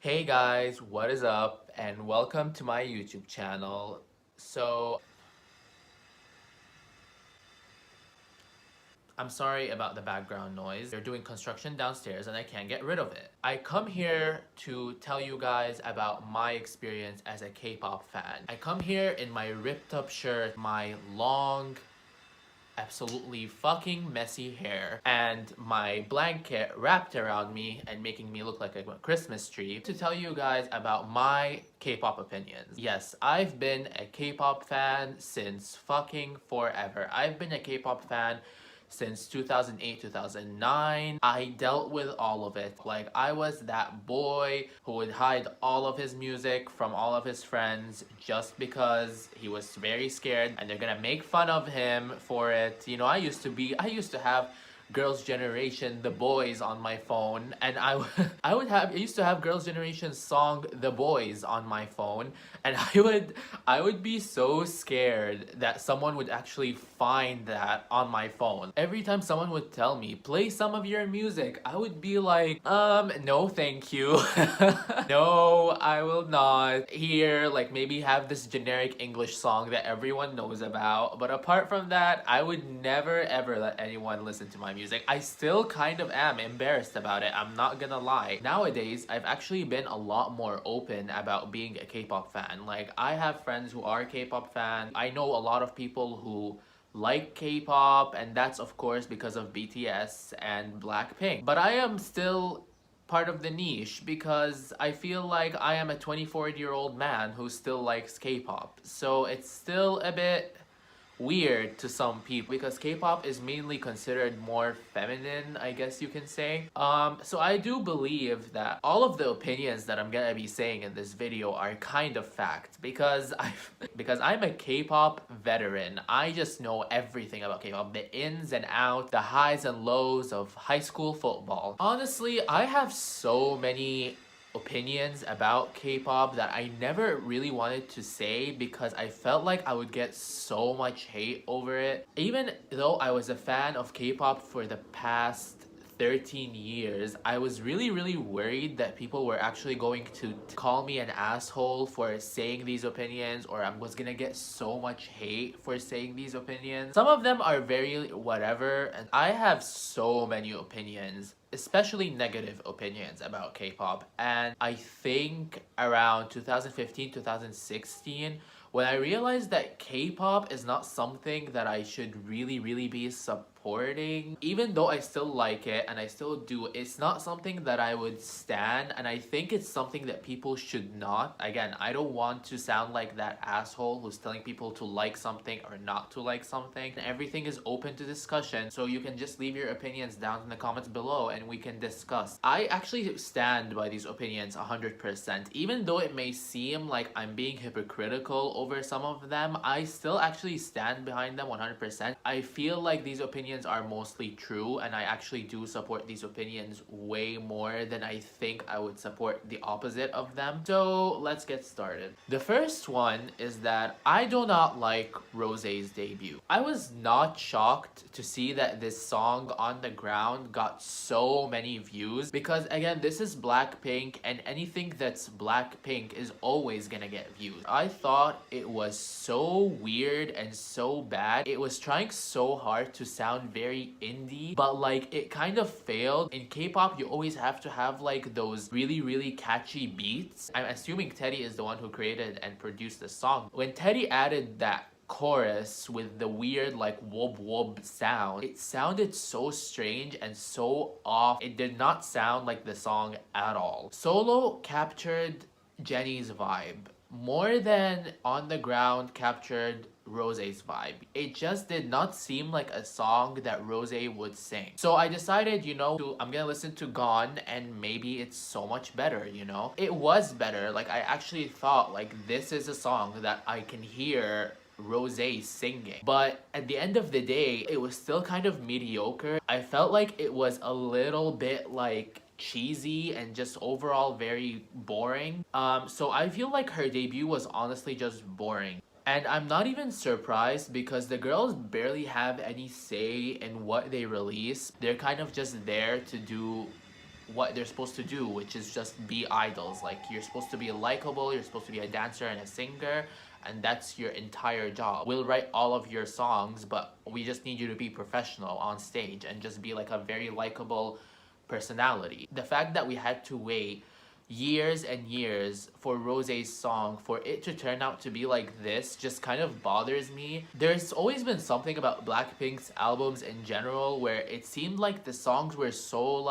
Hey guys, what is up? And welcome to my YouTube channel. So, I'm sorry about the background noise. They're doing construction downstairs and I can't get rid of it. I come here to tell you guys about my experience as a K-pop fan. I come here in my ripped up shirt, my long absolutely fucking messy hair and my blanket wrapped around me and making me look like a Christmas tree to tell you guys about my K-pop opinions. Yes, I've been a K-pop fan since fucking forever. I've been a K-pop fan since 2008, 2009. I dealt with all of it. Like, I was that boy who would hide all of his music from all of his friends just because he was very scared and they're gonna make fun of him for it. You know, I used to have Girls' Generation The Boys on my phone, and I used to have Girls' Generation song The Boys on my phone, and I would be so scared that someone would actually find that on my phone. Every time someone would tell me, play some of your music, I would be like, no thank you. No, I will not. Here, like, maybe have this generic English song that everyone knows about, but apart from that, I would never ever let anyone listen to my music. I still kind of am embarrassed about it, I'm not gonna lie. Nowadays, I've actually been a lot more open about being a K-pop fan. Like, I have friends who are K-pop fans. I know a lot of people who like K-pop, and that's of course because of BTS and BlackPink. But I am still part of the niche because I feel like I am a 24-year-old man who still likes K-pop. So it's still a bit weird to some people because K-pop is mainly considered more feminine, I guess you can say. So I do believe that all of the opinions that I'm gonna be saying in this video are kind of fact because I'm a K-pop veteran. I just know everything about K-pop, the ins and outs, the highs and lows of high school football. Honestly, I have so many opinions about K-pop that I never really wanted to say because I felt like I would get so much hate over it. Even though I was a fan of K-pop for the past 13 years, I was really worried that people were actually going to call me an asshole for saying these opinions, or I was gonna get so much hate for saying these opinions. Some of them are very whatever, and I have so many opinions, especially negative opinions about K-pop. And I think around 2015, 2016, when I realized that K-pop is not something that I should really be supporting, even though I still like it and I still do, it's not something that I would stan, and I think it's something that people should not. Again, I don't want to sound like that asshole who's telling people to like something or not to like something. Everything is open to discussion, so you can just leave your opinions down in the comments below and we can discuss. I actually stand by these opinions 100%. Even though it may seem like I'm being hypocritical over some of them, I still actually stand behind them 100%. I feel like these opinions are mostly true, and I actually do support these opinions way more than I think I would support the opposite of them. So let's get started. The first one is that I do not like Rosé's debut. I was not shocked to see that this song On The Ground got so many views because, again, this is BlackPink, and anything that's BlackPink is always gonna get views. I thought it was so weird and so bad. It was trying so hard to sound very indie, but like it kind of failed. In K-pop, you always have to have like those really catchy beats. I'm assuming Teddy is the one who created and produced the song. When Teddy added that chorus with the weird like wob wob sound, it sounded so strange and so off. It did not sound like the song at all. Solo captured Jennie's vibe more than On The Ground captured Rosé's vibe. It just did not seem like a song that Rosé would sing. So I decided, you know, I'm gonna listen to Gone, and maybe it's so much better, you know? It was better. Like, I actually thought, like, this is a song that I can hear Rosé singing. But at the end of the day, it was still kind of mediocre. I felt like it was a little bit like cheesy and just overall very boring. So I feel like her debut was honestly just boring. And I'm not even surprised because the girls barely have any say in what they release. They're kind of just there to do what they're supposed to do, which is just be idols. Like, you're supposed to be likable, you're supposed to be a dancer and a singer, and that's your entire job. We'll write all of your songs, but we just need you to be professional on stage and just be like a very likable personality. The fact that we had to wait years and years for Rosé's song for it to turn out to be like this just kind of bothers me. There's always been something about BlackPink's albums in general where it seemed like the songs were so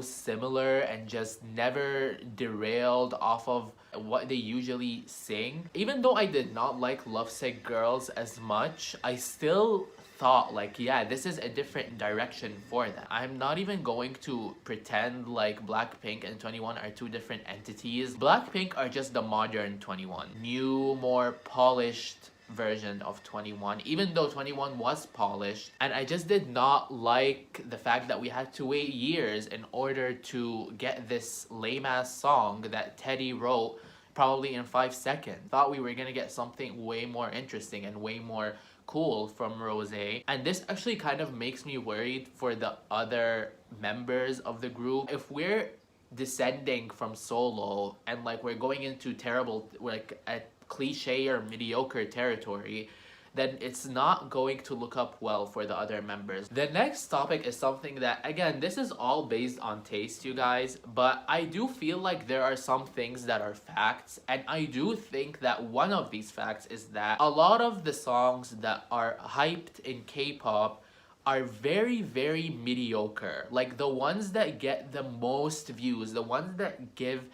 similar and just never derailed off of what they usually sing. Even though I did not like Lovesick Girls as much, I still thought like, yeah, this is a different direction for them. I'm not even going to pretend like BlackPink and 21 are two different entities. BlackPink are just the modern 21. New, more polished version of 21, even though 21 was polished. And I just did not like the fact that we had to wait years in order to get this lame ass song that Teddy wrote probably in 5 seconds. Thought we were gonna get something way more interesting and way more cool from Rosé, and this actually kind of makes me worried for the other members of the group. If we're descending from solo and like we're going into terrible, like a cliche or mediocre territory, then it's not going to look up well for the other members. The next topic is something that, again, this is all based on taste, you guys, but I do feel like there are some things that are facts, and I do think that one of these facts is that a lot of the songs that are hyped in K-pop are very, very mediocre. Like, the ones that get the most views, the ones that give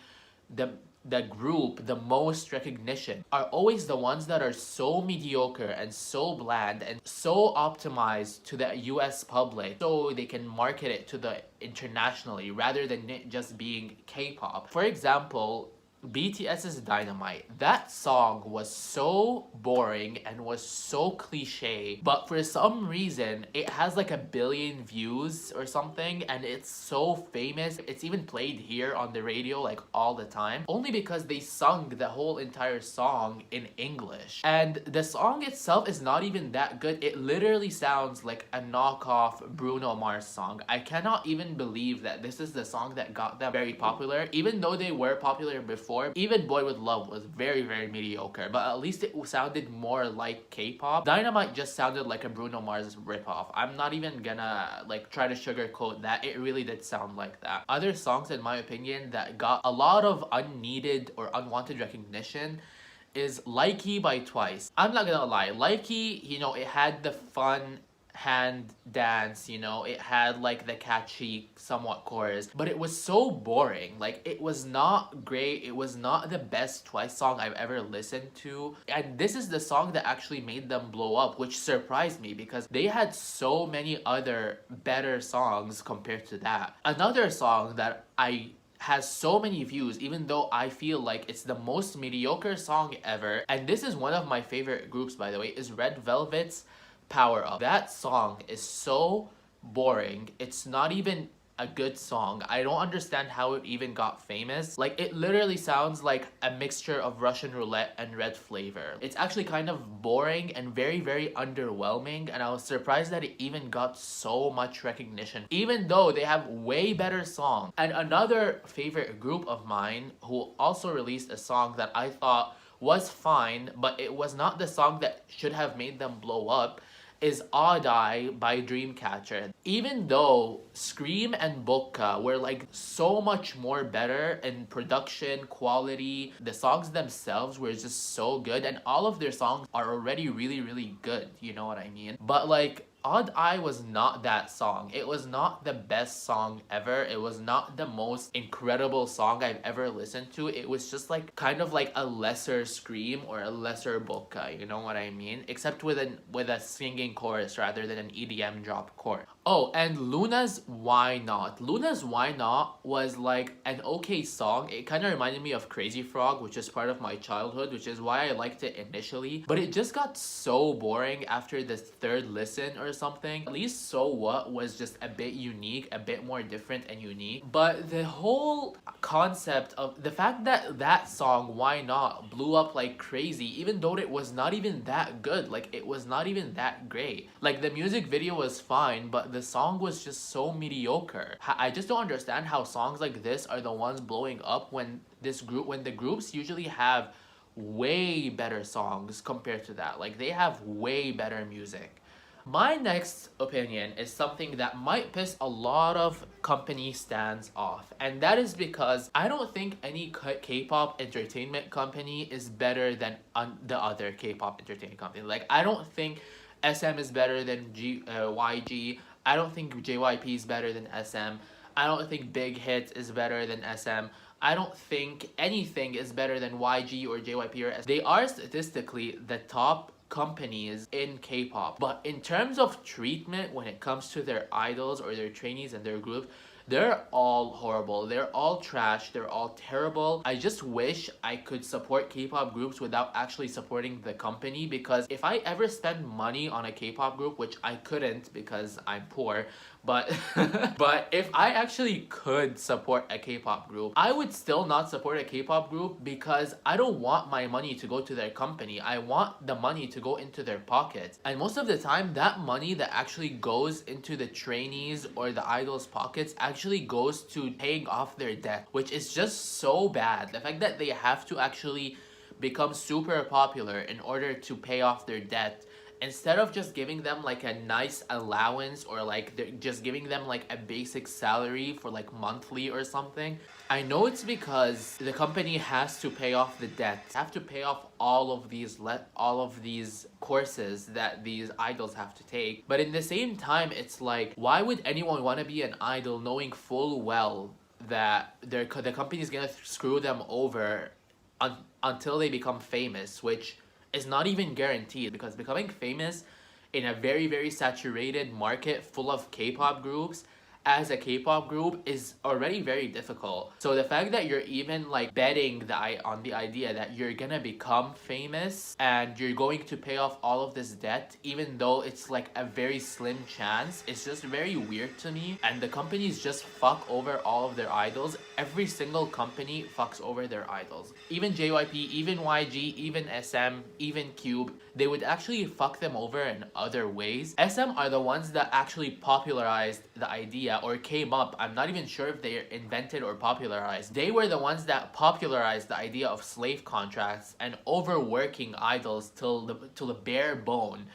the group the most recognition are always the ones that are so mediocre and so bland and so optimized to the US public so they can market it to the internationally rather than it just being K-pop. For example, BTS's Dynamite. That song was so boring and was so cliche, but for some reason it has like 1 billion views or something, and it's so famous. It's even played here on the radio like all the time, only because they sung the whole entire song in English. And the song itself is not even that good. It literally sounds like a knockoff Bruno Mars song. I cannot even believe that this is the song that got them very popular, even though they were popular before. Even Boy With Love was very, very mediocre, but at least it sounded more like K-pop. Dynamite just sounded like a Bruno Mars ripoff. I'm not even gonna like try to sugarcoat that. It really did sound like that. Other songs, in my opinion, that got a lot of unneeded or unwanted recognition is Likey by Twice. I'm not gonna lie, Likey, you know, it had the fun hand dance, you know, it had like the catchy somewhat chorus, but it was so boring. Like, it was not great. It was not the best Twice song I've ever listened to, and this is the song that actually made them blow up, which surprised me because they had so many other better songs compared to that. Another song that has so many views, even though I feel like it's the most mediocre song ever, and this is one of my favorite groups, by the way, is Red Velvet's Power Up. That song is so boring. It's not even a good song. I don't understand how it even got famous. Like, it literally sounds like a mixture of Russian roulette and red flavor. It's actually kind of boring and very, very underwhelming, and I was surprised that it even got so much recognition, even though they have way better songs. And another favorite group of mine who also released a song that I thought was fine, but it was not the song that should have made them blow up, is Odd Eye by Dreamcatcher. Even though Scream and Bokka were like so much more better in production, quality, the songs themselves were just so good, and all of their songs are already really, really good, you know what I mean? But like, Odd Eye was not that song. It was not the best song ever. It was not the most incredible song I've ever listened to. It was just like kind of like a lesser Scream or a lesser Bokka, you know what I mean? Except with a singing chorus rather than an EDM drop chord. Oh, and Luna's Why Not. Luna's Why Not was like an okay song. It kind of reminded me of Crazy Frog, which is part of my childhood, which is why I liked it initially. But it just got so boring after the third listen or something. At least So What was just a bit unique, a bit more different and unique. But the whole concept of the fact that that song, Why Not, blew up like crazy, even though it was not even that good, like it was not even that great. Like the music video was fine, but the song was just so mediocre. I just don't understand how songs like this are the ones blowing up when the groups usually have way better songs compared to that. Like they have way better music. My next opinion is something that might piss a lot of company stans off, and that is because I don't think any K-pop entertainment company is better than the other K-pop entertainment company. Like I don't think SM is better than YG. I don't think JYP is better than SM. I don't think Big Hit is better than SM. I don't think anything is better than YG or JYP or SM. They are statistically the top companies in K-pop, but in terms of treatment when it comes to their idols or their trainees and their group, they're all horrible. They're all trash. They're all terrible. I just wish I could support K-pop groups without actually supporting the company, because if I ever spend money on a K-pop group, which I couldn't because I'm poor, but but if I actually could support a K-pop group, I would still not support a K-pop group because I don't want my money to go to their company. I want the money to go into their pockets. And most of the time, that money that actually goes into the trainees or the idols' pockets actually goes to paying off their debt, which is just so bad. The fact that they have to actually become super popular in order to pay off their debt, instead of just giving them like a nice allowance, or like they're just giving them like a basic salary for like monthly or something. I know it's because the company has to pay off the debt, have to pay off all of these courses that these idols have to take. But in the same time, it's like, why would anyone want to be an idol knowing full well that the company is gonna screw them over until they become famous, which is not even guaranteed, because becoming famous in a very, very saturated market full of K-pop groups as a K-pop group is already very difficult. So the fact that you're even like betting on the idea that you're gonna become famous and you're going to pay off all of this debt, even though it's like a very slim chance, it's just very weird to me. And the companies just fuck over all of their idols. Every single company fucks over their idols. Even JYP, even YG, even SM, even Cube, they would actually fuck them over in other ways. SM are the ones that actually popularized the idea, or came up. I'm not even sure if they invented or popularized. They were the ones that popularized the idea of slave contracts and overworking idols till the bare bone.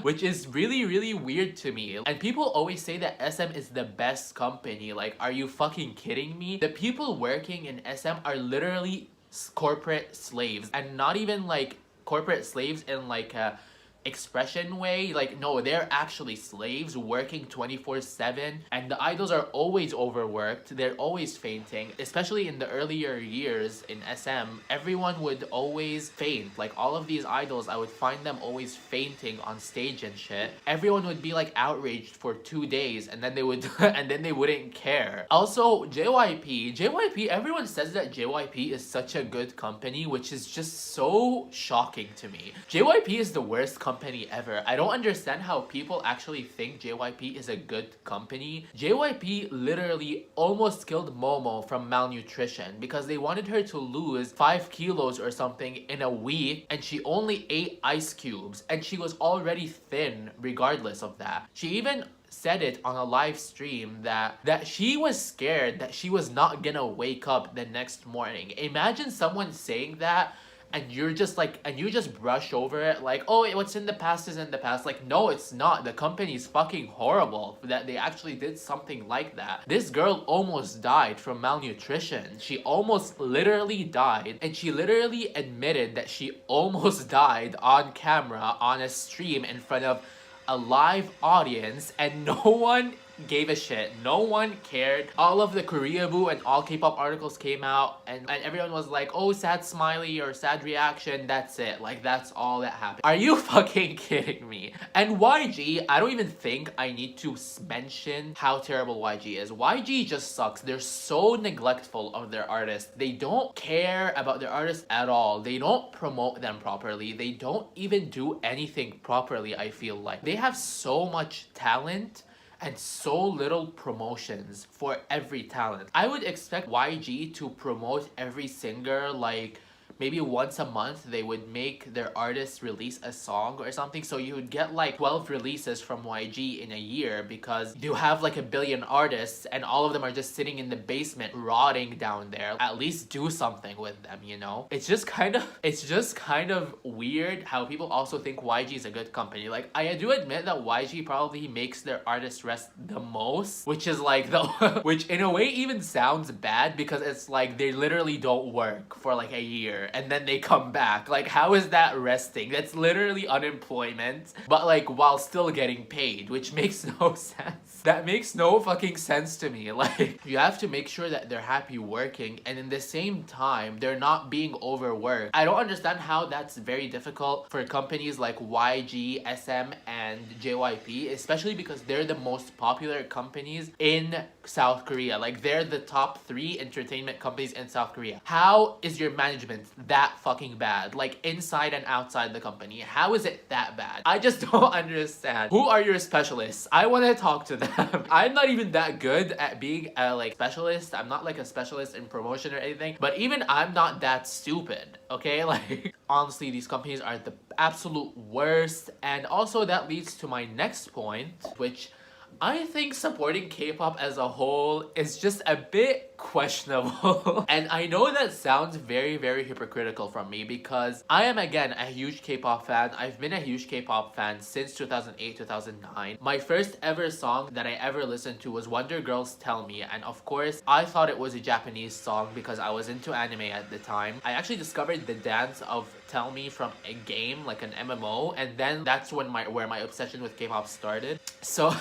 Which is really, really weird to me. And people always say that SM is the best company. Like, are you fucking kidding me? The people working in SM are literally corporate slaves, and not even like corporate slaves in like a expression way. Like, no, they're actually slaves working 24/7, and the idols are always overworked. They're always fainting. Especially in the earlier years in SM, everyone would always faint. Like, all of these idols, I would find them always fainting on stage and shit. Everyone would be like outraged for 2 days, and then they would and then they wouldn't care. Also, JYP, everyone says that JYP is such a good company, which is just so shocking to me. JYP is the worst company ever. I don't understand how people actually think JYP is a good company. JYP literally almost killed Momo from malnutrition because they wanted her to lose 5 kilos or something in a week, and she only ate ice cubes, and she was already thin regardless of that. She even said it on a live stream that she was scared that she was not gonna wake up the next morning. Imagine someone saying that, and you're just like, and you just brush over it like, oh, what's in the past is in the past. Like, no, it's not. The company's fucking horrible that they actually did something like that. This girl almost died from malnutrition. She almost literally died, and she literally admitted that she almost died on camera on a stream in front of a live audience, and no one gave a shit. No one cared. All of the Koreaboo and all K-pop articles came out, and everyone was like, oh, sad smiley or sad reaction, that's it. Like, that's all that happened. Are you fucking kidding me? And YG, I don't even think I need to mention how terrible YG is. YG just sucks. They're so neglectful of their artists. They don't care about their artists at all. They don't promote them properly. They don't even do anything properly, I feel like. They have so much talent and so little promotions for every talent. I would expect YG to promote every singer like maybe once a month. They would make their artists release a song or something, so you would get like 12 releases from YG in a year because you have like a billion artists and all of them are just sitting in the basement rotting down there. At least do something with them, you know? It's just kind of weird how people also think YG is a good company. Like, I do admit that YG probably makes their artists rest the most, which is like the which in a way even sounds bad because it's like they literally don't work for like a year and then they come back. Like, how is that resting? That's literally unemployment, but like while still getting paid, which makes no sense. That makes no fucking sense to me. Like, you have to make sure that they're happy working and in the same time they're not being overworked. I don't understand how that's very difficult for companies like YG, SM, and JYP, especially because they're the most popular companies in South Korea. Like, they're the top 3 entertainment companies in South Korea. How is your management that fucking bad? Like, inside and outside the company, how is it that bad? I just don't understand. Who are your specialists? I want to talk to them. I'm not even that good at being a like specialist. I'm not like a specialist in promotion or anything, but even I'm not that stupid, okay? Like, honestly, these companies are the absolute worst. And also that leads to my next point, which I think supporting K-pop as a whole is just a bit questionable. And I know that sounds very, very hypocritical from me because I am, again, a huge K-pop fan. I've been a huge K-pop fan since 2008, 2009. My first ever song that I ever listened to was Wonder Girl's Tell Me, and of course, I thought it was a Japanese song because I was into anime at the time. I actually discovered the dance of Tell Me from a game, like an MMO, and then that's when where my obsession with K-pop started. So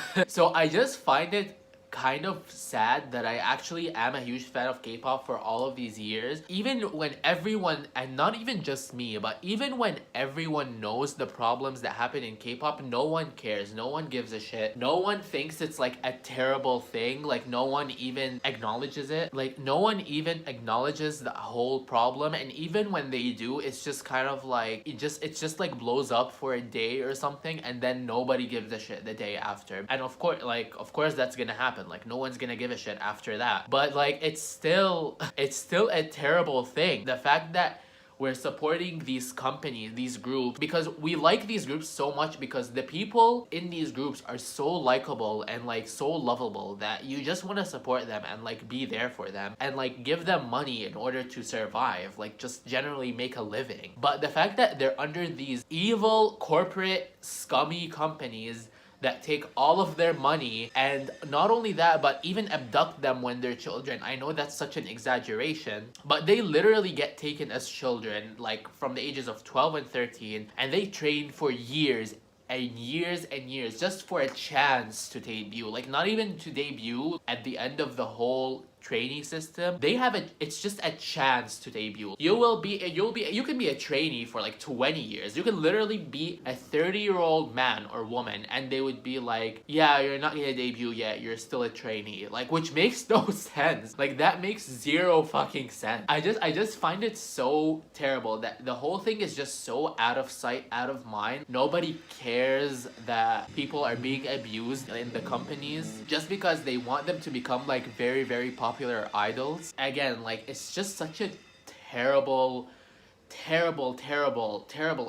I just find it kind of sad that I actually am a huge fan of K-pop for all of these years. Even when everyone, and not even just me, but even when everyone knows the problems that happen in K-pop, no one cares. No one gives a shit. No one thinks it's like a terrible thing. Like, no one even acknowledges it. Like, no one even acknowledges the whole problem. And even when they do, it's just kind of like, it's just like blows up for a day or something, and then nobody gives a shit the day after. And of course that's gonna happen. Like, no one's gonna give a shit after that. But like, it's still a terrible thing. The fact that we're supporting these companies, these groups, because we like these groups so much because the people in these groups are so likable and like so lovable that you just want to support them and like be there for them and like give them money in order to survive, like just generally make a living. But the fact that they're under these evil corporate scummy companies that take all of their money, and not only that, but even abduct them when they're children. I know that's such an exaggeration, but they literally get taken as children, like from the ages of 12 and 13, and they train for years and years and years just for a chance to debut. Like, not even to debut at the end of the whole trainee system. It's just a chance to debut. You can be a trainee for like 20 years. You can literally be a 30-year-old man or woman and they would be like, yeah, you're not gonna debut yet, you're still a trainee. Like, which makes no sense. Like, that makes zero fucking sense. I just find it so terrible that the whole thing is just so out of sight, out of mind. Nobody cares that people are being abused in the companies just because they want them to become like very, very popular idols. Again, like, it's just such a terrible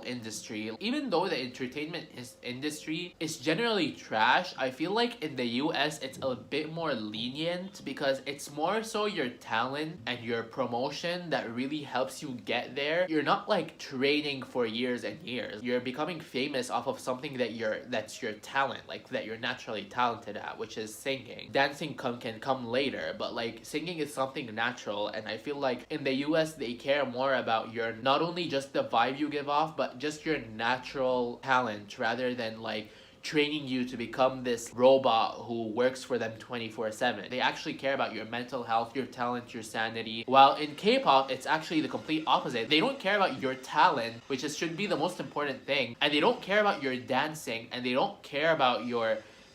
industry. Even though the entertainment industry is generally trash, I feel like in the US it's a bit more lenient because it's more so your talent and your promotion that really helps you get there. You're not like training for years and years. You're becoming famous off of something that's your talent, like that you're naturally talented at, which is singing. Dancing can come later, but like singing is something natural, and I feel like in the US they care more about your not only just the vibe you give off, but just your natural talent rather than like training you to become this robot who works for them 24/7. They actually care about your mental health, your talent, your sanity. While in K-pop, it's actually the complete opposite. They don't care about your talent, which should be the most important thing, and they don't care about your dancing, and they don't care about your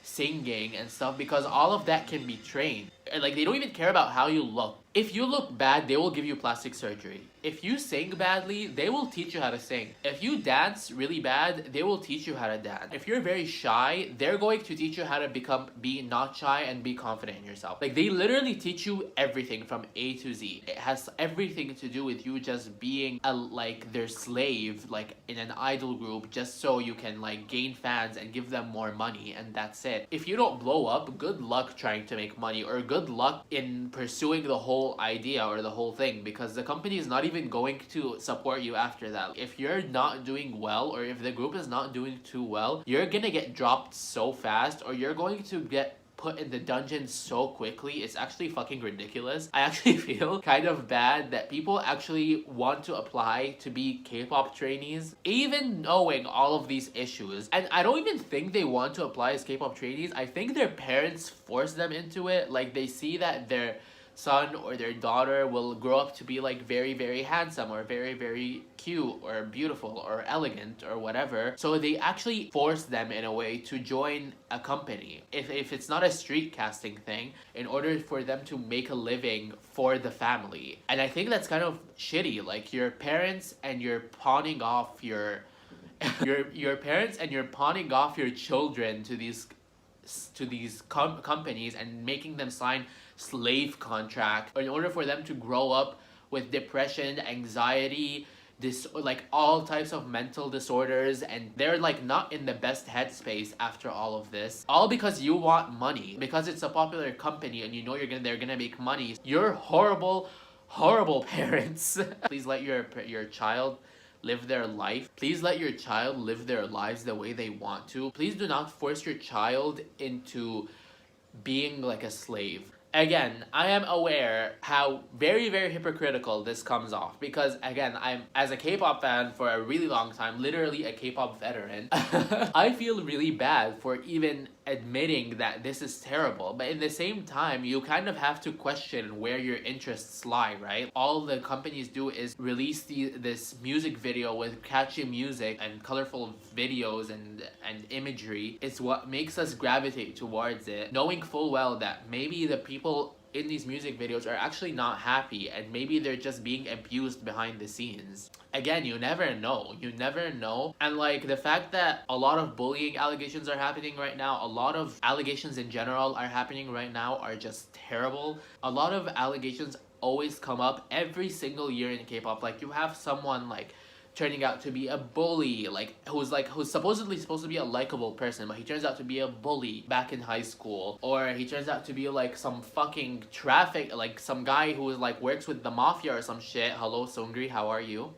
singing and stuff, because all of that can be trained. And like, they don't even care about how you look. If you look bad, they will give you plastic surgery. If you sing badly, they will teach you how to sing. If you dance really bad, they will teach you how to dance. If you're very shy, they're going to teach you how to be not shy and be confident in yourself. Like, they literally teach you everything from A to Z. It has everything to do with you just being like their slave, like in an idol group, just so you can like gain fans and give them more money, and that's it. If you don't blow up, good luck trying to make money, or good luck in pursuing the whole idea or the whole thing, because the company is not even going to support you after that. If you're not doing well, or if the group is not doing too well, you're gonna get dropped so fast, or you're going to get put in the dungeon so quickly. It's actually fucking ridiculous. I actually feel kind of bad that people actually want to apply to be K-pop trainees, even knowing all of these issues. And I don't even think they want to apply as K-pop trainees. I think their parents force them into it. Like, they see that their son or their daughter will grow up to be like very, very handsome, or very, very cute, or beautiful, or elegant, or whatever. So they actually force them in a way to join a company, if it's not a street casting thing, in order for them to make a living for the family. And I think that's kind of shitty. Like, your parents, and you're pawning off your your parents, and you're pawning off your children to these companies, and making them sign slave contract in order for them to grow up with depression, anxiety, like all types of mental disorders, and they're like not in the best headspace after all of this, all because you want money, because it's a popular company and you know they're gonna make money. You're horrible parents. Please let your child live their life. Please let your child live their lives the way they want to. Please do not force your child into being like a slave. Again, I am aware how very, very hypocritical this comes off, because again, I'm, as a K-pop fan for a really long time, literally a K-pop veteran, I feel really bad for even admitting that this is terrible. But in the same time, you kind of have to question where your interests lie, right? All the companies do is release this music video with catchy music and colorful videos and imagery. It's what makes us gravitate towards it, knowing full well that maybe the people in these music videos are actually not happy, and maybe they're just being abused behind the scenes. Again, you never know. You never know. And like, the fact that a lot of bullying allegations are happening right now, a lot of allegations in general are happening right now, are just terrible. A lot of allegations always come up every single year in K-pop. Like, you have someone like turning out to be a bully, who's supposedly supposed to be a likable person, but he turns out to be a bully back in high school. Or he turns out to be like some fucking like some guy who is like works with the mafia or some shit. Hello, Seungri, how are you?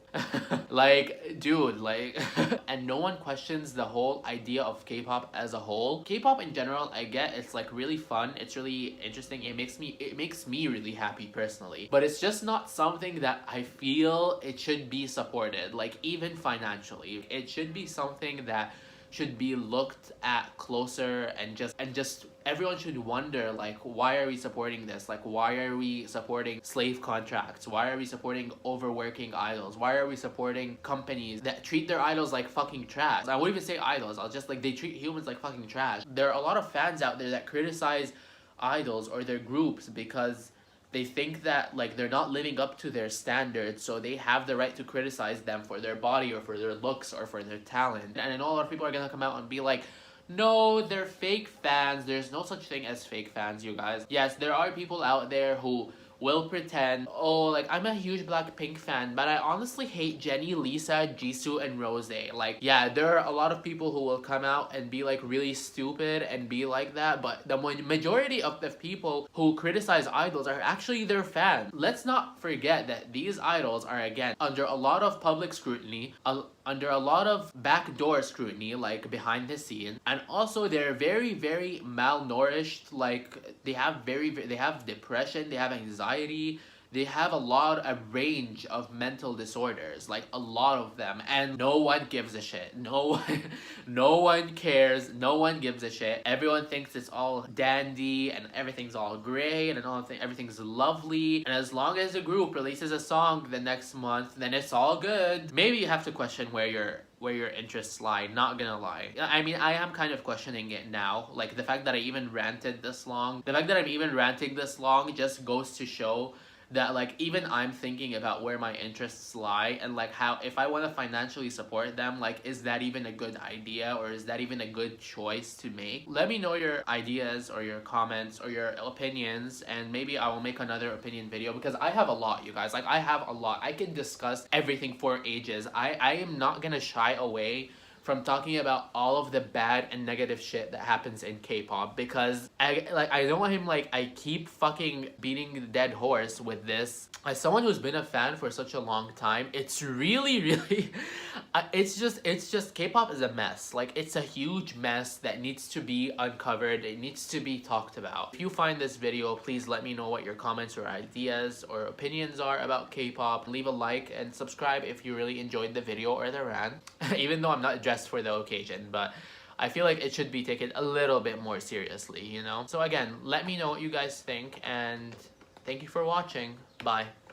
Like, dude, like and no one questions the whole idea of K-pop as a whole. K-pop in general, I get it's like really fun, it's really interesting, it makes me really happy personally, but it's just not something that I feel it should be supported. Like, even financially, it should be something that should be looked at closer, and just everyone should wonder, like, why are we supporting this? Like, why are we supporting slave contracts? Why are we supporting overworking idols? Why are we supporting companies that treat their idols like fucking trash? I won't even say idols, I'll just like, they treat humans like fucking trash. There are a lot of fans out there that criticize idols or their groups because they think that like they're not living up to their standards, so they have the right to criticize them for their body or for their looks or for their talent. And I know a lot of people are gonna come out and be like, no, they're fake fans. There's no such thing as fake fans, you guys. Yes, there are people out there who will pretend, oh, like, I'm a huge BlackPink fan, but I honestly hate Jennie, Lisa, Jisoo, and Rose. Like, yeah, there are a lot of people who will come out and be like really stupid and be like that, but the majority of the people who criticize idols are actually their fans. Let's not forget that these idols are, again, under a lot of public scrutiny, under a lot of backdoor scrutiny, like behind the scenes, and also they're very, very malnourished. Like, they have depression, they have anxiety, they have a range of mental disorders, like a lot of them, and no one gives a shit. No one cares. No one gives a shit. Everyone thinks it's all dandy and everything's all great and everything's lovely. And as long as the group releases a song the next month, then it's all good. Maybe you have to question where your interests lie, not gonna lie. I mean, I am kind of questioning it now. Like, the fact that I even ranted this long, the fact that I'm even ranting this long just goes to show that, like, even I'm thinking about where my interests lie, and like how if I want to financially support them, like, is that even a good idea, or is that even a good choice to make? Let me know your ideas or your comments or your opinions, and maybe I will make another opinion video, because I have a lot, you guys. Like, I have a lot. I can discuss everything for ages. I am not gonna shy away from talking about all of the bad and negative shit that happens in K-pop, because I know I keep fucking beating the dead horse with this. As someone who's been a fan for such a long time, it's really it's just K-pop is a mess. Like, it's a huge mess that needs to be uncovered. It needs to be talked about. If you find this video, please let me know what your comments or ideas or opinions are about K-pop. Leave a like and subscribe if you really enjoyed the video or the rant. Even though I'm not dressed for the occasion, but I feel like it should be taken a little bit more seriously, you know? So again, let me know what you guys think, and thank you for watching. Bye.